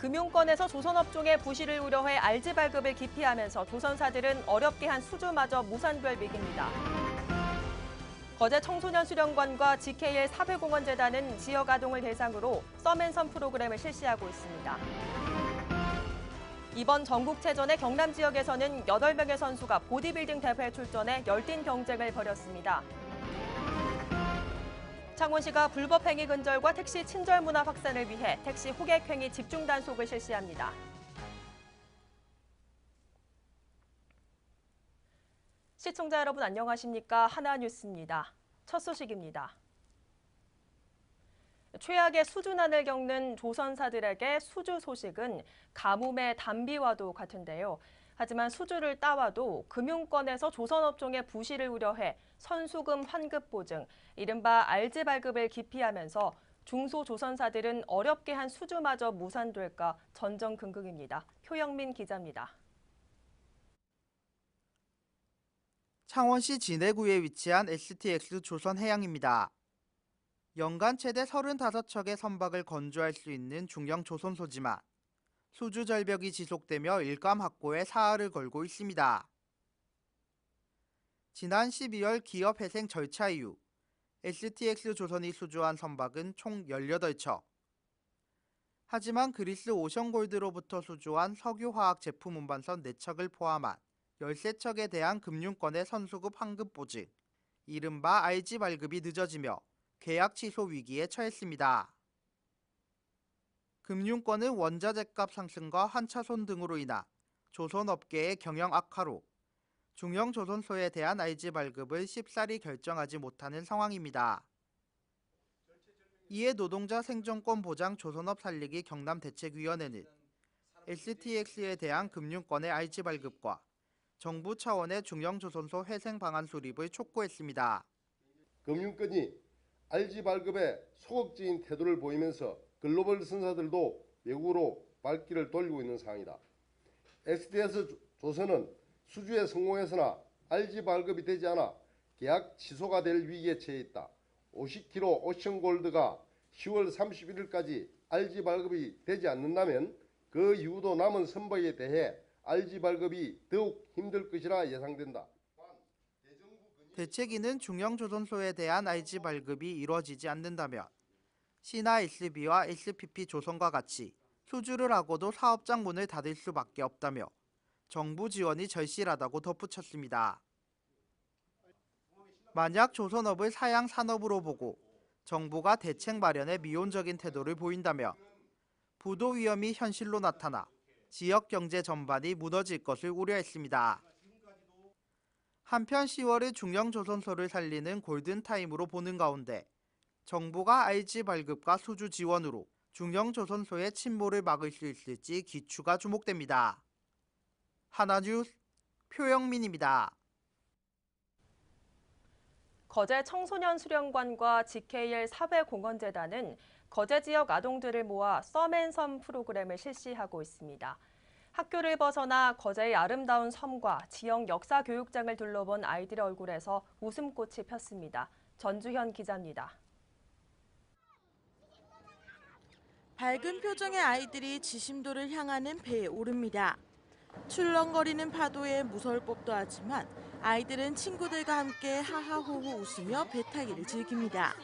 금융권에서 조선업종의 부실을 우려해 RG 발급을 기피하면서 조선사들은 어렵게 한 수주마저 무산될 위기입니다. 거제 청소년 수련관과 GKL 사회공헌재단은 지역 아동을 대상으로 썸앤섬 프로그램을 실시하고 있습니다. 이번 전국체전의 경남 지역에서는 8명의 선수가 보디빌딩 대회에 출전해 열띤 경쟁을 벌였습니다. 창원시가 불법 행위 근절과 택시 친절 문화 확산을 위해 택시 호객 행위 집중 단속을 실시합니다. 시청자 여러분 안녕하십니까? 하나뉴스입니다. 첫 소식입니다. 최악의 수주난을 겪는 조선사들에게 수주 소식은 가뭄의 단비와도 같은데요. 하지만 수주를 따와도 금융권에서 조선업종의 부실을 우려해 선수금 환급 보증, 이른바 RG 발급을 기피하면서 중소조선사들은 어렵게 한 수주마저 무산될까 전전긍긍입니다. 효영민 기자입니다. 창원시 진해구에 위치한 STX 조선해양입니다. 연간 최대 35척의 선박을 건조할 수 있는 중형 조선소지만 수주 절벽이 지속되며 일감 확보에 사활을 걸고 있습니다. 지난 12월 기업회생 절차 이후 STX 조선이 수주한 선박은 총 18척. 하지만 그리스 오션골드로부터 수주한 석유화학 제품 운반선 4척을 포함한 13척에 대한 금융권의 선수급 환급 보증, 이른바 RG 발급이 늦어지며 계약 취소 위기에 처했습니다. 금융권은 원자재값 상승과 환차손 등으로 인한 조선업계의 경영 악화로 중형 조선소에 대한 RG 발급을 쉽사리 결정하지 못하는 상황입니다. 이에 노동자 생존권 보장 조선업 살리기 경남대책위원회는 STX에 대한 금융권의 RG 발급과 정부 차원의 중형 조선소 회생 방안 수립을 촉구했습니다. 금융권이 RG 발급에 소극적인 태도를 보이면서 글로벌 선사들도 외국으로 발길을 돌리고 있는 상황이다. SDS 조선은 수주에 성공해서나 RG 발급이 되지 않아 계약 취소가 될 위기에 처해 있다. 50kg 오션골드가 10월 31일까지 RG 발급이 되지 않는다면 그 이후도 남은 선박에 대해 RG 발급이 더욱 힘들 것이라 예상된다. 대책위는 중형 조선소에 대한 RG 발급이 이루어지지 않는다면 C나 SB와 SPP 조선과 같이 수주를 하고도 사업장 문을 닫을 수밖에 없다며 정부 지원이 절실하다고 덧붙였습니다. 만약 조선업을 사양 산업으로 보고 정부가 대책 마련에 미온적인 태도를 보인다면 부도 위험이 현실로 나타나 지역 경제 전반이 무너질 것을 우려했습니다. 한편 10월의 중형 조선소를 살리는 골든타임으로 보는 가운데 정부가 RG 발급과 수주 지원으로 중형 조선소의 침몰을 막을 수 있을지 기추가 주목됩니다. 하나뉴스 표영민입니다. 거제 청소년 수련관과 GKL 사회공헌재단은 거제 지역 아동들을 모아 썸앤섬 프로그램을 실시하고 있습니다. 학교를 벗어나 거제의 아름다운 섬과 지역 역사 교육장을 둘러본 아이들의 얼굴에서 웃음꽃이 폈습니다. 전주현 기자입니다. 밝은 표정의 아이들이 지심도를 향하는 배에 오릅니다. 출렁거리는 파도에 무서울 법도 하지만 아이들은 친구들과 함께 하하호호 웃으며 배 타기를 즐깁니다.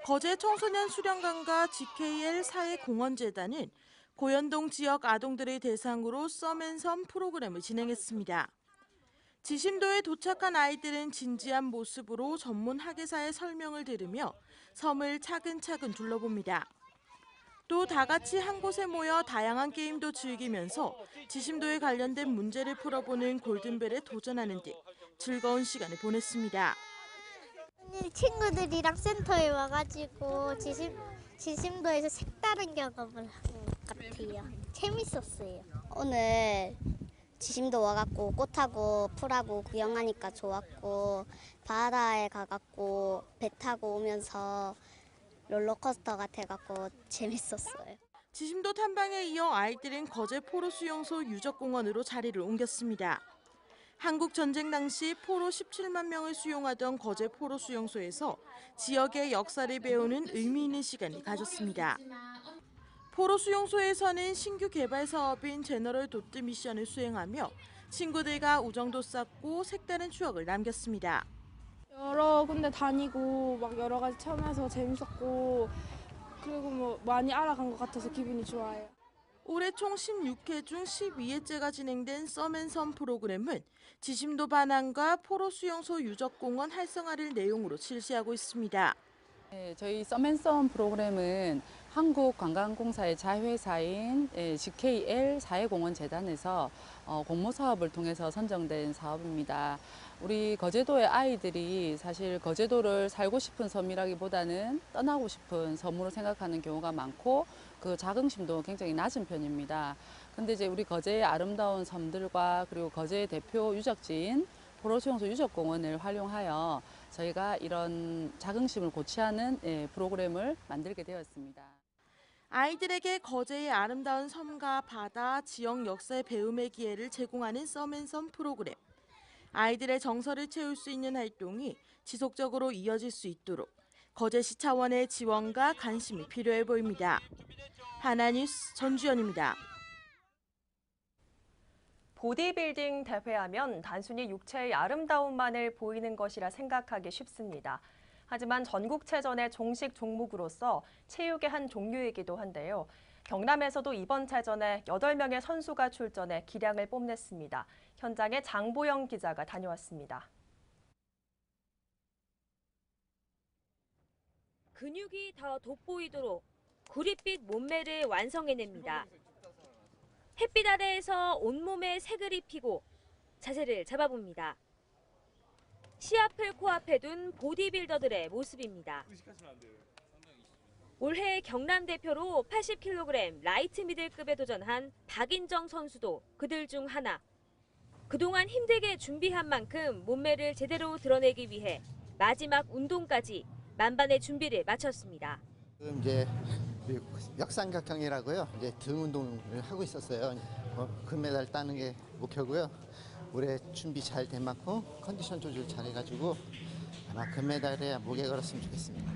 거제 청소년 수련관과 GKL 사회공헌재단은 고현동 지역 아동들을 대상으로 썸앤섬 프로그램을 진행했습니다. 지심도에 도착한 아이들은 진지한 모습으로 전문 학예사의 설명을 들으며 섬을 차근차근 둘러봅니다. 또 다 같이 한 곳에 모여 다양한 게임도 즐기면서 지심도에 관련된 문제를 풀어보는 골든벨에 도전하는 등 즐거운 시간을 보냈습니다. 친구들이랑 센터에 와가지고 지심도에서 색다른 경험을 한 것 같아요. 재밌었어요. 오늘 지심도 와갖고 꽃하고 풀하고 구경하니까 좋았고 바다에 가갖고 배 타고 오면서 롤러코스터 같아갖고 재밌었어요. 지심도 탐방에 이어 아이들은 거제 포로 수용소 유적공원으로 자리를 옮겼습니다. 한국 전쟁 당시 포로 17만 명을 수용하던 거제 포로 수용소에서 지역의 역사를 배우는 의미 있는 시간을 가졌습니다. 포로 수용소에서는 신규 개발 사업인 제너럴 도트 미션을 수행하며 친구들과 우정도 쌓고 색다른 추억을 남겼습니다. 여러 군데 다니고 막 여러 가지 체험해서 재밌었고 그리고 뭐 많이 알아간 것 같아서 기분이 좋아요. 올해 총 16회 중 12회째가 진행된 썸앤섬 프로그램은 지심도 반환과 포로 수용소 유적공원 활성화를 내용으로 실시하고 있습니다. 네, 저희 썸앤썸 프로그램은 한국관광공사의 자회사인 GKL 사회공헌재단에서 공모 사업을 통해서 선정된 사업입니다. 우리 거제도의 아이들이 사실 거제도를 살고 싶은 섬이라기보다는 떠나고 싶은 섬으로 생각하는 경우가 많고 그 자긍심도 굉장히 낮은 편입니다. 근데 이제 우리 거제의 아름다운 섬들과 그리고 거제의 대표 유적지인 포로수용소 유적공원을 활용하여 저희가 이런 자긍심을 고취하는 프로그램을 만들게 되었습니다. 아이들에게 거제의 아름다운 섬과 바다, 지역 역사의 배움의 기회를 제공하는 썸앤섬 프로그램. 아이들의 정서를 채울 수 있는 활동이 지속적으로 이어질 수 있도록 거제시 차원의 지원과 관심이 필요해 보입니다. 하나뉴스 전주연입니다. 보디빌딩 대회하면 단순히 육체의 아름다움만을 보이는 것이라 생각하기 쉽습니다. 하지만 전국체전의 종식 종목으로서 체육의 한 종류이기도 한데요. 경남에서도 이번 체전에 8명의 선수가 출전해 기량을 뽐냈습니다. 현장에 장보영 기자가 다녀왔습니다. 근육이 더 돋보이도록 구릿빛 몸매를 완성해냅니다. 햇빛 아래에서 온몸에 색을 입히고 자세를 잡아봅니다. 시합을 코앞에 둔 보디빌더들의 모습입니다. 올해 경남 대표로 80kg 라이트 미들급에 도전한 박인정 선수도 그들 중 하나. 그동안 힘들게 준비한 만큼 몸매를 제대로 드러내기 위해 마지막 운동까지 만반의 준비를 마쳤습니다. 지금 이제 역삼각형이라고요. 이제 등 운동을 하고 있었어요. 금메달 따는 게 목표고요. 올해 준비 잘 된 만큼 컨디션 조절 잘 해가지고 아마 금메달에 목에 걸었으면 좋겠습니다.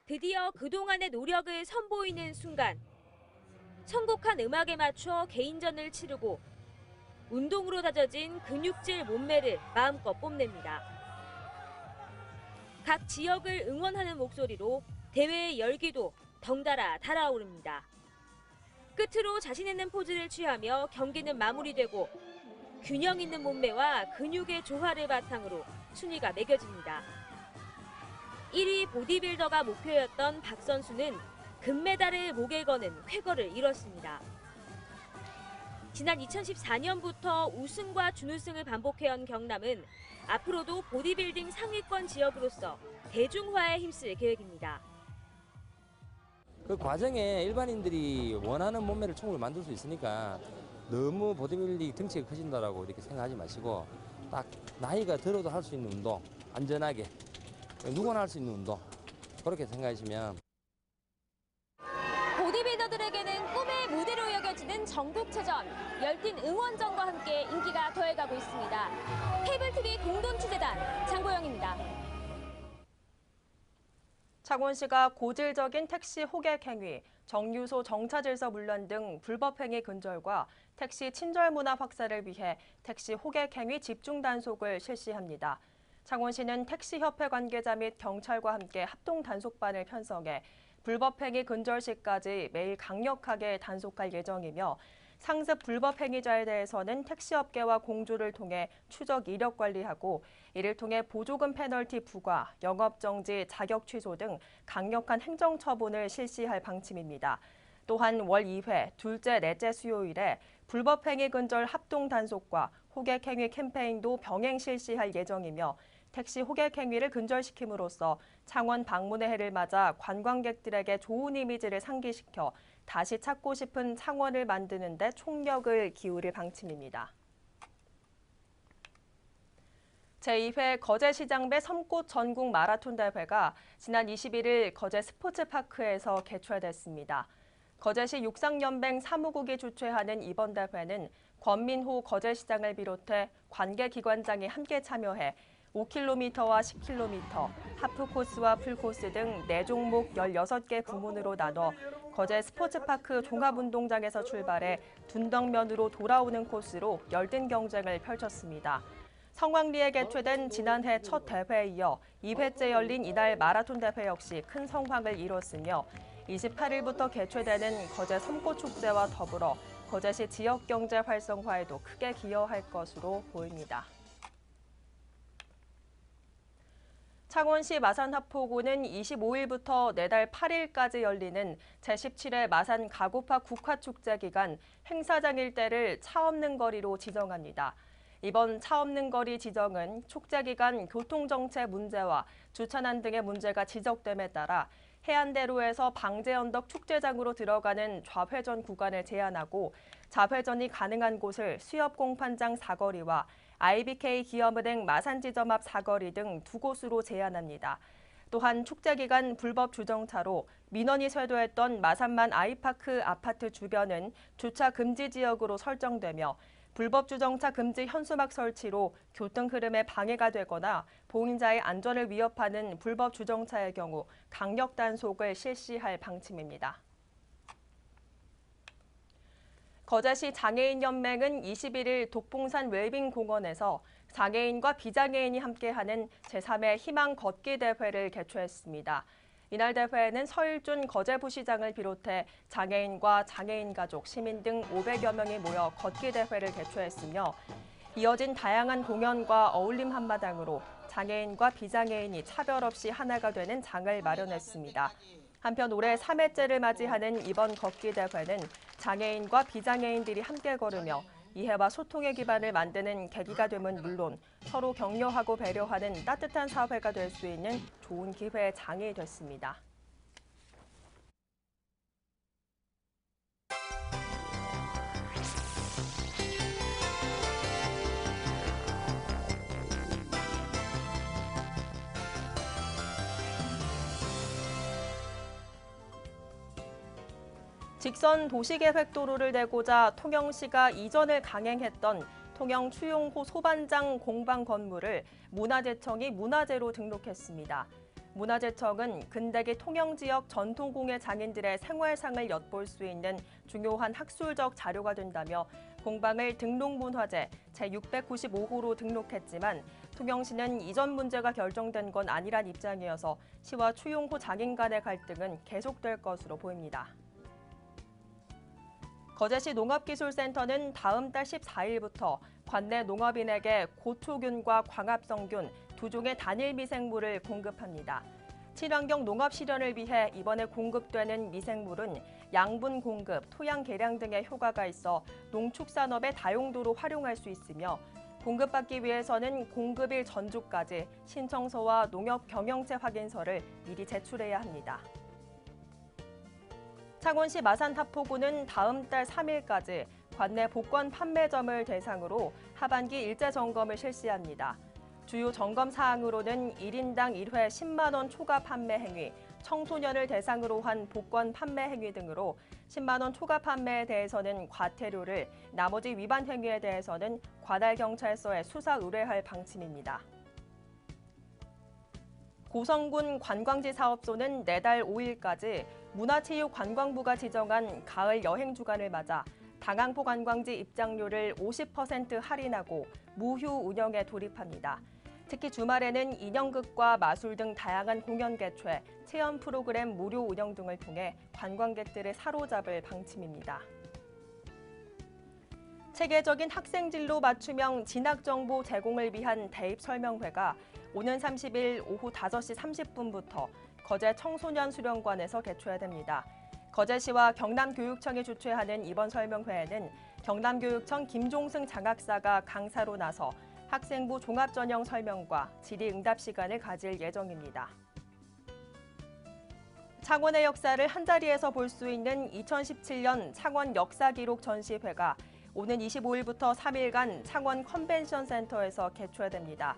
드디어 그동안의 노력을 선보이는 순간. 선곡한 음악에 맞춰 개인전을 치르고 운동으로 다져진 근육질 몸매를 마음껏 뽐냅니다. 각 지역을 응원하는 목소리로 대회의 열기도 덩달아 달아오릅니다. 끝으로 자신 있는 포즈를 취하며 경기는 마무리되고 균형 있는 몸매와 근육의 조화를 바탕으로 순위가 매겨집니다. 1위 보디빌더가 목표였던 박 선수는 금메달을 목에 거는 쾌거를 이뤘습니다. 지난 2014년부터 우승과 준우승을 반복해온 경남은 앞으로도 보디빌딩 상위권 지역으로서 대중화에 힘쓸 계획입니다. 그 과정에 일반인들이 원하는 몸매를 충분히 만들 수 있으니까 너무 보디빌딩 덩치가 커진다라고 이렇게 생각하지 마시고 딱 나이가 들어도 할 수 있는 운동, 안전하게 누구나 할 수 있는 운동 그렇게 생각하시면 보디빌더들에게는 꿈의 무대로 여겨지는 전국체전, 열띤 응원전과 함께 인기가 더해가고 있습니다. 케이블TV 공동취재단 장보영입니다. 창원시가 고질적인 택시 호객 행위, 정류소 정차 질서 문란 등 불법 행위 근절과 택시 친절 문화 확산을 위해 택시 호객 행위 집중 단속을 실시합니다. 창원시는 택시협회 관계자 및 경찰과 함께 합동 단속반을 편성해 불법 행위 근절 시까지 매일 강력하게 단속할 예정이며 상습 불법 행위자에 대해서는 택시업계와 공조를 통해 추적 이력 관리하고 이를 통해 보조금 페널티 부과, 영업정지, 자격 취소 등 강력한 행정처분을 실시할 방침입니다. 또한 월 2회, 둘째, 넷째 수요일에 불법 행위 근절 합동 단속과 호객 행위 캠페인도 병행 실시할 예정이며 택시 호객 행위를 근절시킴으로써 창원 방문의 해를 맞아 관광객들에게 좋은 이미지를 상기시켜 다시 찾고 싶은 창원을 만드는 데 총력을 기울일 방침입니다. 제2회 거제시장배 섬꽃 전국 마라톤 대회가 지난 21일 거제 스포츠파크에서 개최됐습니다. 거제시 육상연맹 사무국이 주최하는 이번 대회는 권민호 거제시장을 비롯해 관계기관장이 함께 참여해 5km와 10km, 하프 코스와 풀코스 등 4종목 16개 부문으로 나눠 거제 스포츠파크 종합운동장에서 출발해 둔덕면으로 돌아오는 코스로 열띤 경쟁을 펼쳤습니다. 성황리에 개최된 지난해 첫 대회에 이어 2회째 열린 이날 마라톤 대회 역시 큰 성황을 이뤘으며 28일부터 개최되는 거제 섬꽃축제와 더불어 거제시 지역경제 활성화에도 크게 기여할 것으로 보입니다. 창원시 마산하포구는 25일부터 내달 8일까지 열리는 제17회 마산 가고파 국화축제 기간 행사장 일대를 차 없는 거리로 지정합니다. 이번 차 없는 거리 지정은 축제 기간 교통정체 문제와 주차난 등의 문제가 지적됨에 따라 해안대로에서 방제언덕 축제장으로 들어가는 좌회전 구간을 제한하고 좌회전이 가능한 곳을 수협공판장 사거리와 IBK 기업은행 마산지점 앞 사거리 등 2곳으로 제한합니다. 또한 축제 기간 불법 주정차로 민원이 쇄도했던 마산만 아이파크 아파트 주변은 주차 금지 지역으로 설정되며 불법 주정차 금지 현수막 설치로 교통 흐름에 방해가 되거나 보행자의 안전을 위협하는 불법 주정차의 경우 강력 단속을 실시할 방침입니다. 거제시 장애인연맹은 21일 독봉산 웰빙공원에서 장애인과 비장애인이 함께하는 제3회 희망 걷기 대회를 개최했습니다. 이날 대회에는 서일준 거제부시장을 비롯해 장애인과 장애인 가족, 시민 등 500여 명이 모여 걷기 대회를 개최했으며 이어진 다양한 공연과 어울림 한마당으로 장애인과 비장애인이 차별 없이 하나가 되는 장을 마련했습니다. 한편 올해 3회째를 맞이하는 이번 걷기 대회는 장애인과 비장애인들이 함께 걸으며 이해와 소통의 기반을 만드는 계기가 됨은 물론 서로 격려하고 배려하는 따뜻한 사회가 될 수 있는 좋은 기회의 장이 됐습니다. 직선 도시계획도로를 내고자 통영시가 이전을 강행했던 통영 추용호 소반장 공방 건물을 문화재청이 문화재로 등록했습니다. 문화재청은 근대기 통영 지역 전통공예 장인들의 생활상을 엿볼 수 있는 중요한 학술적 자료가 된다며 공방을 등록문화재 제695호로 등록했지만 통영시는 이전 문제가 결정된 건 아니란 입장이어서 시와 추용호 장인 간의 갈등은 계속될 것으로 보입니다. 거제시 농업기술센터는 다음 달 14일부터 관내 농업인에게 고초균과 광합성균 두 종의 단일 미생물을 공급합니다. 친환경 농업 실현을 위해 이번에 공급되는 미생물은 양분 공급, 토양 개량 등의 효과가 있어 농축산업의 다용도로 활용할 수 있으며 공급받기 위해서는 공급일 전주까지 신청서와 농업 경영체 확인서를 미리 제출해야 합니다. 창원시 마산하포구는 다음 달 3일까지 관내 복권 판매점을 대상으로 하반기 일제 점검을 실시합니다. 주요 점검 사항으로는 1인당 1회 10만 원 초과 판매 행위, 청소년을 대상으로 한 복권 판매 행위 등으로 10만 원 초과 판매에 대해서는 과태료를, 나머지 위반 행위에 대해서는 관할경찰서에 수사 의뢰할 방침입니다. 고성군 관광지 사업소는 내달 5일까지 문화체육관광부가 지정한 가을 여행 주간을 맞아 당항포 관광지 입장료를 50% 할인하고 무휴 운영에 돌입합니다. 특히 주말에는 인형극과 마술 등 다양한 공연 개최, 체험 프로그램 무료 운영 등을 통해 관광객들을 사로잡을 방침입니다. 체계적인 학생진로 맞춤형 진학정보 제공을 위한 대입 설명회가 오는 30일 오후 5시 30분부터 거제 청소년 수련관에서 개최됩니다. 거제시와 경남교육청이 주최하는 이번 설명회에는 경남교육청 김종승 장학사가 강사로 나서 학생부 종합전형 설명과 질의응답 시간을 가질 예정입니다. 창원의 역사를 한자리에서 볼 수 있는 2017년 창원 역사기록 전시회가 오는 25일부터 3일간 창원 컨벤션 센터에서 개최됩니다.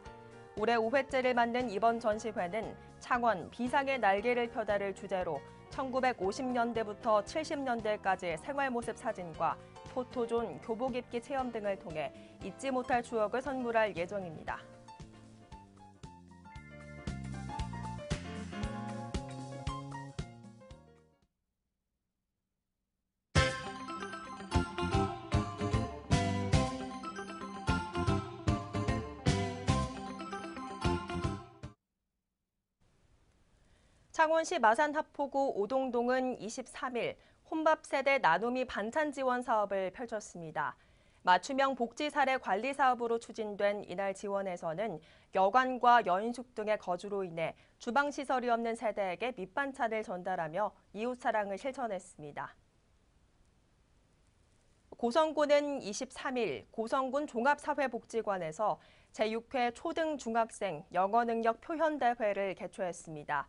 올해 5회째를 맞는 이번 전시회는 창원 비상의 날개를 펴다를 주제로 1950년대부터 70년대까지의 생활 모습 사진과 포토존, 교복 입기 체험 등을 통해 잊지 못할 추억을 선물할 예정입니다. 창원시 마산하포구 오동동은 23일 혼밥 세대 나눔이 반찬 지원 사업을 펼쳤습니다. 맞춤형 복지 사례 관리 사업으로 추진된 이날 지원에서는 여관과 여인숙 등의 거주로 인해 주방 시설이 없는 세대에게 밑반찬을 전달하며 이웃 사랑을 실천했습니다. 고성군은 23일 고성군 종합사회복지관에서 제6회 초등 중학생 영어 능력 표현 대회를 개최했습니다.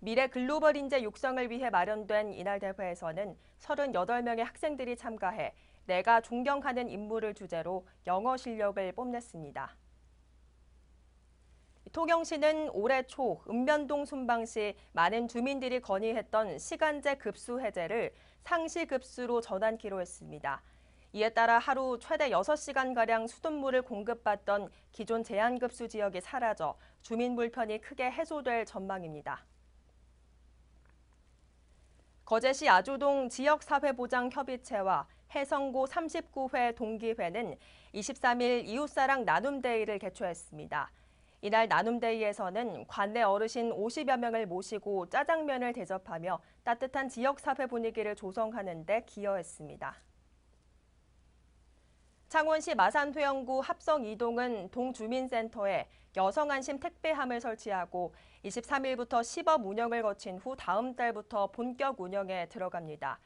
미래 글로벌 인재 육성을 위해 마련된 이날 대회에서는 38명의 학생들이 참가해 내가 존경하는 인물을 주제로 영어 실력을 뽐냈습니다. 통영시는 올해 초 읍면동 순방시 많은 주민들이 건의했던 시간제 급수 해제를 상시 급수로 전환키로 했습니다. 이에 따라 하루 최대 6시간가량 수돗물을 공급받던 기존 제한급수 지역이 사라져 주민 불편이 크게 해소될 전망입니다. 거제시 아주동 지역사회보장협의체와 해성고 39회 동기회는 23일 이웃사랑 나눔데이를 개최했습니다. 이날 나눔데이에서는 관내 어르신 50여 명을 모시고 짜장면을 대접하며 따뜻한 지역사회 분위기를 조성하는 데 기여했습니다. 창원시 마산회원구 합성 2동은 동주민센터에 여성안심 택배함을 설치하고 23일부터 시범 운영을 거친 후 다음 달부터 본격 운영에 들어갑니다.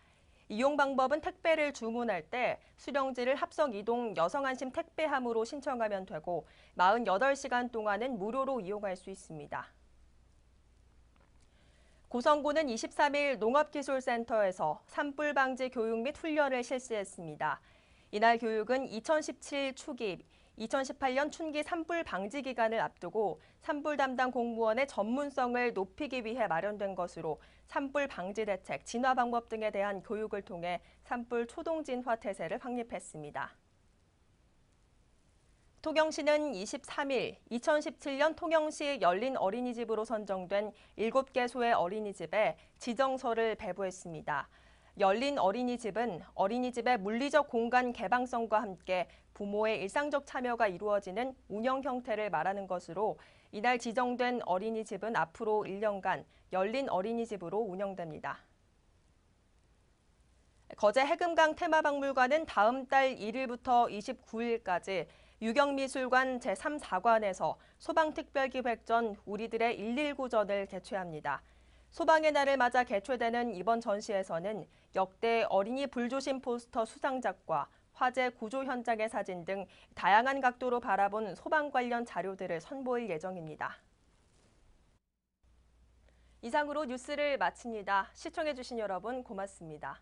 이용 방법은 택배를 주문할 때 수령지를 합성 2동 여성안심 택배함으로 신청하면 되고 48시간 동안은 무료로 이용할 수 있습니다. 고성군은 23일 농업기술센터에서 산불 방지 교육 및 훈련을 실시했습니다. 이날 교육은 2017 추기, 2018년 춘기 산불 방지 기간을 앞두고 산불 담당 공무원의 전문성을 높이기 위해 마련된 것으로 산불 방지 대책, 진화 방법 등에 대한 교육을 통해 산불 초동 진화 태세를 확립했습니다. 통영시는 23일 2017년 통영시 열린 어린이집으로 선정된 7개소의 어린이집에 지정서를 배부했습니다. 열린 어린이집은 어린이집의 물리적 공간 개방성과 함께 부모의 일상적 참여가 이루어지는 운영 형태를 말하는 것으로 이날 지정된 어린이집은 앞으로 1년간 열린 어린이집으로 운영됩니다. 거제 해금강 테마박물관은 다음 달 1일부터 29일까지 유경미술관 제3사관에서 소방특별기획전 우리들의 119전을 개최합니다. 소방의 날을 맞아 개최되는 이번 전시에서는 역대 어린이 불조심 포스터 수상작과 화재 구조 현장의 사진 등 다양한 각도로 바라본 소방 관련 자료들을 선보일 예정입니다. 이상으로 뉴스를 마칩니다. 시청해주신 여러분 고맙습니다.